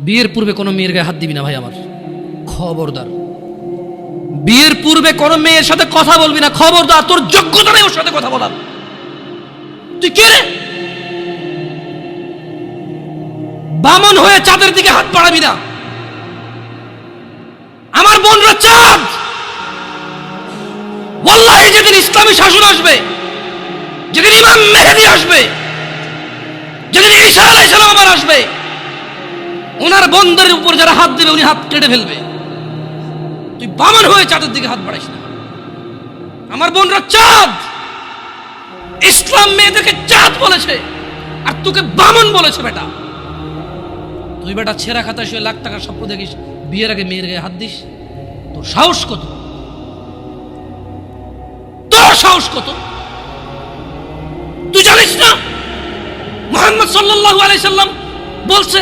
বিয়ের পূর্বে কোনো মেয়ের গায়ে হাত দিবি না ভাই আমার, খবরদার। বিয়ের পূর্বে কোনো মেয়ের সাথে কথা বলবি না, খবরদার। তোর যোগ্যতা নেই ওর সাথে কথা বলার। তুই কে রে? বামন হয়ে চাঁদের দিকে হাত বাড়াবি না। আমার বোনরা চাঁদ। ওয়াল্লাহি যেদিন ইসলামী শাসন আসবে, যেদিন ইমাম মেহেদী আসবে, যেদিন ঈসা আলাইহিস সালাম আবার আসবে, ওনার বন্ধের উপর যারা হাত দেবে উনি হাত কেটে ফেলবে। তুই বামন হয়ে চাঁদের দিকে হাত বাড়াইস না। আমার বোনরা চাঁদ। ইসলাম মেয়েদেরকে চাঁদ বলেছে আর তোকে বামন বলেছে। বেটা তুই বেটা ছেঁড়া খাতা শুয়ে লাখ টাকার স্বপ্ন দেখিস, বিয়ের আগে মেয়ের গায়ে হাত দিস? তোর সাহস কত? তোর সাহস কত? তুই জানিস না মুহাম্মদ সাল্লাল্লাহু আলাইহি সাল্লাম বলছে